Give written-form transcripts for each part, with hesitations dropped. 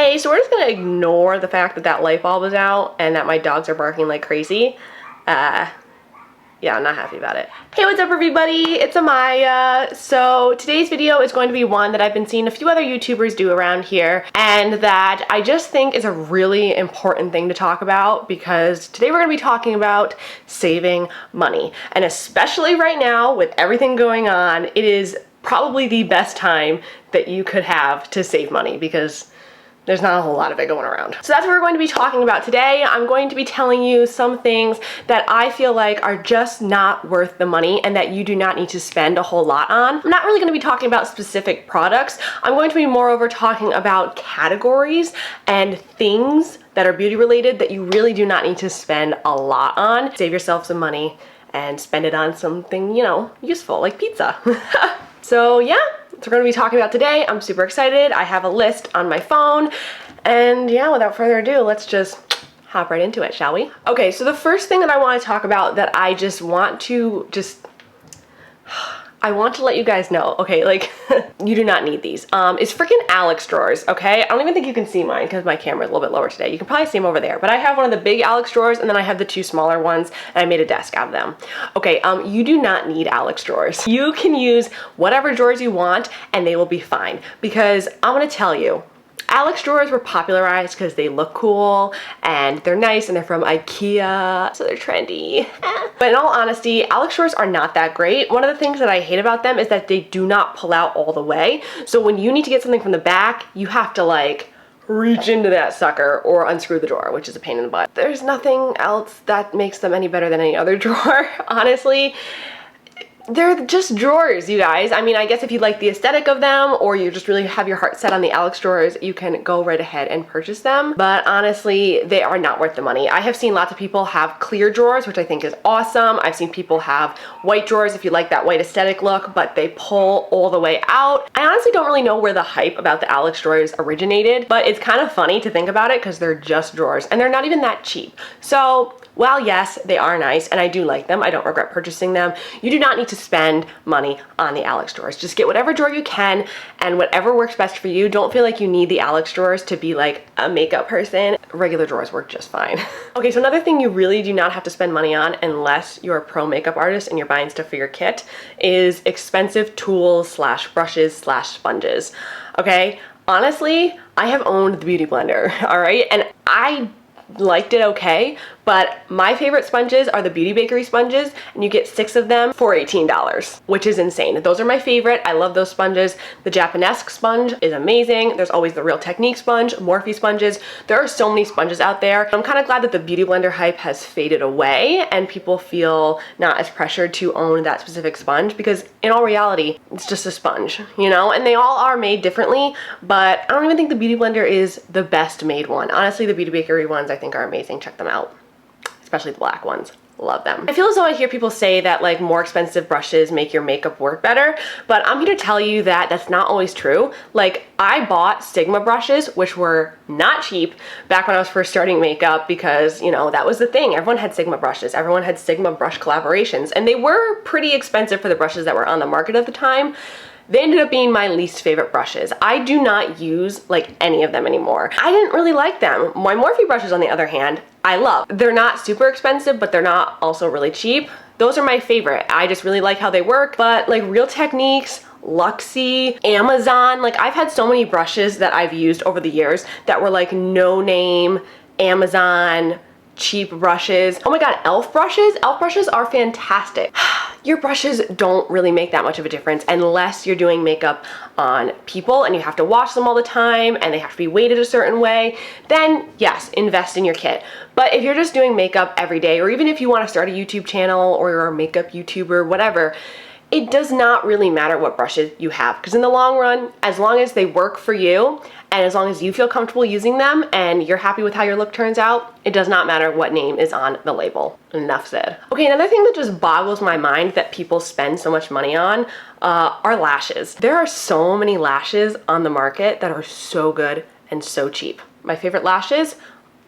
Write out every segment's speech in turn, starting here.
Hey, so we're just gonna ignore the fact that that light bulb is out and that my dogs are barking like crazy. Yeah, I'm not happy about it. Hey, what's up everybody? It's Amaya. So today's video is going to be one that I've been seeing a few other YouTubers do around here and that I just think is a really important thing to talk about because today we're gonna be talking about saving money. And especially right now with everything going on, it is probably the best time that you could have to save money because there's not a whole lot of it going around. So that's what we're going to be talking about today. I'm going to be telling you some things that I feel like are just not worth the money and that you do not need to spend a whole lot on. I'm not really going to be talking about specific products. I'm going to be moreover talking about categories and things that are beauty related that you really do not need to spend a lot on. Save yourself some money and spend it on something, you know, useful like pizza. So yeah, that's what we're gonna be talking about today. I'm super excited. I have a list on my phone. And yeah, without further ado, let's just hop right into it, shall we? Okay, so the first thing that I wanna talk about that I just want to I want to let you guys know, okay, like, you do not need these. It's freaking Alex drawers, okay? I don't even think you can see mine because my camera is a little bit lower today. You can probably see them over there, but I have one of the big Alex drawers and then I have the two smaller ones and I made a desk out of them. Okay, you do not need Alex drawers. You can use whatever drawers you want and they will be fine because I'm gonna tell you, Alex drawers were popularized because they look cool and they're nice and they're from IKEA, so they're trendy. But in all honesty, Alex drawers are not that great. One of the things that I hate about them is that they do not pull out all the way. So when you need to get something from the back, you have to like reach into that sucker or unscrew the drawer, which is a pain in the butt. There's nothing else that makes them any better than any other drawer, honestly. They're just drawers, you guys. I mean, I guess if you like the aesthetic of them or you just really have your heart set on the Alex drawers, you can go right ahead and purchase them. But honestly, they are not worth the money. I have seen lots of people have clear drawers, which I think is awesome. I've seen people have white drawers if you like that white aesthetic look, but they pull all the way out. I honestly don't really know where the hype about the Alex drawers originated, but it's kind of funny to think about it because they're just drawers and they're not even that cheap. So, while yes, they are nice and I do like them, I don't regret purchasing them, you do not need to spend money on the Alex drawers. Just get whatever drawer you can and whatever works best for you. Don't feel like you need the Alex drawers to be like a makeup person. Regular drawers work just fine. Okay, so another thing you really do not have to spend money on unless you're a pro makeup artist and you're buying stuff for your kit is expensive tools slash brushes slash sponges. Okay, honestly, I have owned the Beauty Blender, all right? And I liked it okay, but my favorite sponges are the Beauty Bakery sponges and you get 6 of them for $18, which is insane. Those are my favorite. I love those sponges. The Japanesque sponge is amazing. There's always the Real Technique sponge, Morphe sponges. There are so many sponges out there. I'm kind of glad that the Beauty Blender hype has faded away and people feel not as pressured to own that specific sponge because in all reality, it's just a sponge, you know? And they all are made differently, but I don't even think the Beauty Blender is the best made one. Honestly, the Beauty Bakery ones I think are amazing. Check them out. Especially the black ones. Love them. I feel as though I hear people say that like more expensive brushes make your makeup work better, but I'm here to tell you that that's not always true. Like I bought Sigma brushes, which were not cheap back when I was first starting makeup because, you know, that was the thing. Everyone had Sigma brushes. Everyone had Sigma brush collaborations and they were pretty expensive for the brushes that were on the market at the time. They ended up being my least favorite brushes. I do not use like any of them anymore. I didn't really like them. My Morphe brushes on the other hand, I love. They're not super expensive, but they're not also really cheap. Those are my favorite. I just really like how they work, but like Real Techniques, Luxie, Amazon, like I've had so many brushes that I've used over the years that were like no name, Amazon, cheap brushes. Oh my god, e.l.f. brushes? e.l.f. brushes are fantastic. Your brushes don't really make that much of a difference unless you're doing makeup on people and you have to wash them all the time and they have to be weighted a certain way, then yes, invest in your kit. But if you're just doing makeup every day, or even if you want to start a YouTube channel or you're a makeup YouTuber, whatever, it does not really matter what brushes you have because in the long run, as long as they work for you and as long as you feel comfortable using them and you're happy with how your look turns out, it does not matter what name is on the label. Enough said. Okay, another thing that just boggles my mind that people spend so much money on are lashes. There are so many lashes on the market that are so good and so cheap. My favorite lashes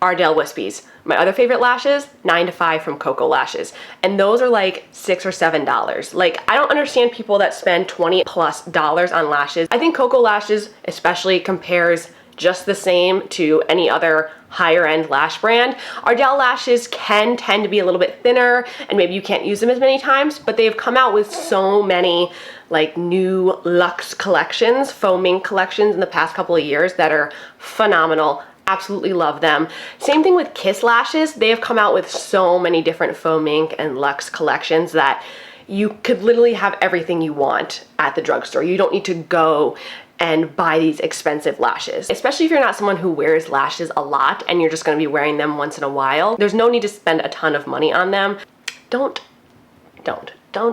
Ardell Wispies. My other favorite lashes, 9 to 5 from Coco Lashes. And those are like $6 or $7. Like, I don't understand people that spend $20+ on lashes. I think Coco Lashes especially compares just the same to any other higher end lash brand. Ardell lashes can tend to be a little bit thinner and maybe you can't use them as many times, but they've come out with so many like new luxe collections, faux mink collections in the past couple of years that are phenomenal. Absolutely love them. Same thing with Kiss lashes. They have come out with so many different faux mink and luxe collections that you could literally have everything you want at the drugstore. You don't need to go and buy these expensive lashes. Especially if you're not someone who wears lashes a lot and you're just gonna be wearing them once in a while. There's no need to spend a ton of money on them. Don't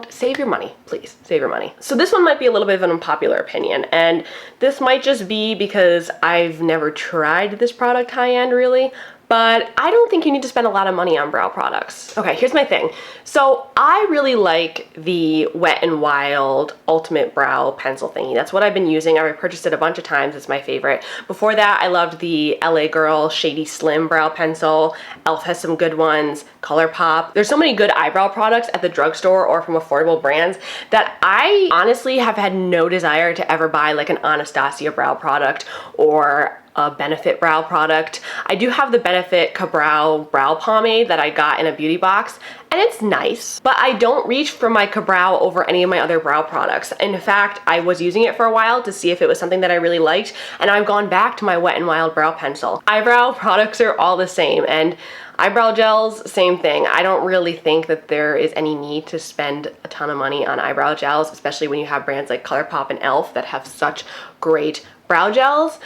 save your money, please, save your money. So this one might be a little bit of an unpopular opinion, and this might just be because I've never tried this product high-end really, but I don't think you need to spend a lot of money on brow products. Okay, here's my thing. So I really like the Wet n Wild Ultimate Brow Pencil thingy. That's what I've been using. I've purchased it a bunch of times. It's my favorite. Before that, I loved the LA Girl Shady Slim Brow Pencil. e.l.f. has some good ones. Colourpop. There's so many good eyebrow products at the drugstore or from affordable brands that I honestly have had no desire to ever buy like an Anastasia brow product or a Benefit brow product. I do have the Benefit Ka-Brow brow pomade that I got in a beauty box, and it's nice, but I don't reach for my Ka-Brow over any of my other brow products. In fact, I was using it for a while to see if it was something that I really liked, and I've gone back to my Wet n Wild brow pencil. Eyebrow products are all the same, and eyebrow gels, same thing. I don't really think that there is any need to spend a ton of money on eyebrow gels, especially when you have brands like Colourpop and e.l.f. that have such great brow gels.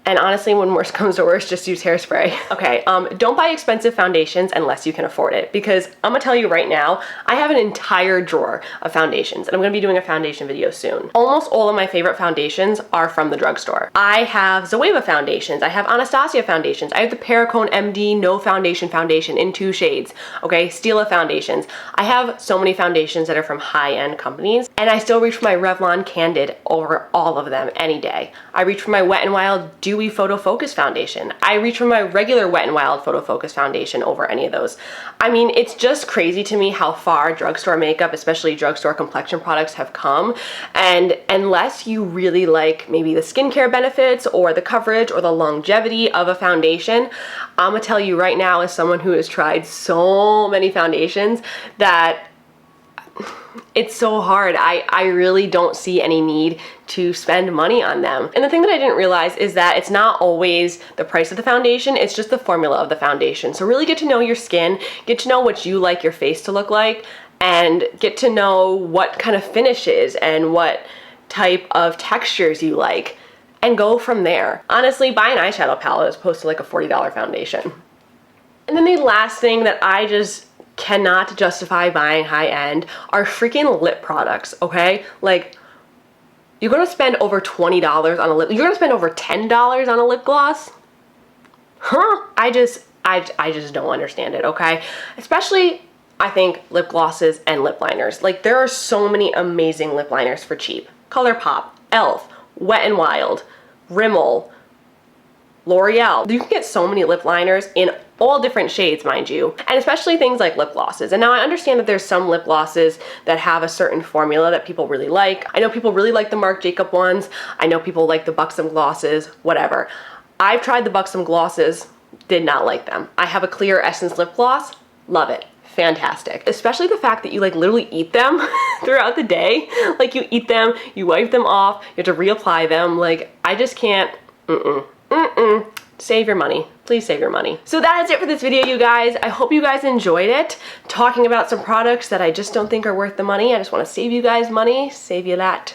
And honestly, when worse comes to worse, just use hairspray. Okay, don't buy expensive foundations unless you can afford it, because I'm gonna tell you right now, I have an entire drawer of foundations, and I'm gonna be doing a foundation video soon. Almost all of my favorite foundations are from the drugstore. I have Zoeva foundations, I have Anastasia foundations, I have the Perricone MD No Foundation foundation in 2 shades, okay, Stila foundations. I have so many foundations that are from high-end companies, and I still reach for my Revlon Candid over all of them any day. I reach for my Wet n Wild Dewy Photo Focus foundation. I reach for my regular Wet n Wild Photo Focus foundation over any of those. I mean, it's just crazy to me how far drugstore makeup, especially drugstore complexion products, have come. And unless you really like maybe the skincare benefits or the coverage or the longevity of a foundation, I'm gonna tell you right now, as someone who has tried so many foundations, that it's so hard. I really don't see any need to spend money on them. And the thing that I didn't realize is that it's not always the price of the foundation, it's just the formula of the foundation. So really get to know your skin, get to know what you like your face to look like, and get to know what kind of finishes and what type of textures you like, and go from there. Honestly, buy an eyeshadow palette as opposed to like a $40 foundation. And then the last thing that I just cannot justify buying high-end are freaking lip products, okay? Like, you're gonna spend over $20 on a lip, you're gonna spend over $10 on a lip gloss? Huh? I just don't understand it, okay? Especially, I think, lip glosses and lip liners. Like, there are so many amazing lip liners for cheap. Colourpop, e.l.f., Wet n Wild, Rimmel, L'Oreal. You can get so many lip liners in all different shades, mind you, and especially things like lip glosses. And now I understand that there's some lip glosses that have a certain formula that people really like. I know people really like the Marc Jacob ones. I know people like the Buxom glosses, whatever. I've tried the Buxom glosses, did not like them. I have a clear Essence lip gloss, love it. Fantastic. Especially the fact that you like literally eat them throughout the day. Like you eat them, you wipe them off, you have to reapply them. Like I just can't, Save your money. Please save your money. So that is it for this video, you guys. I hope you guys enjoyed it. Talking about some products that I just don't think are worth the money. I just want to save you guys money. Save you that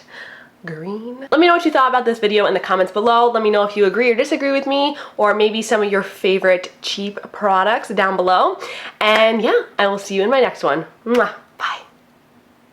green. Let me know what you thought about this video in the comments below. Let me know if you agree or disagree with me, or maybe some of your favorite cheap products down below. And yeah, I will see you in my next one. Mwah.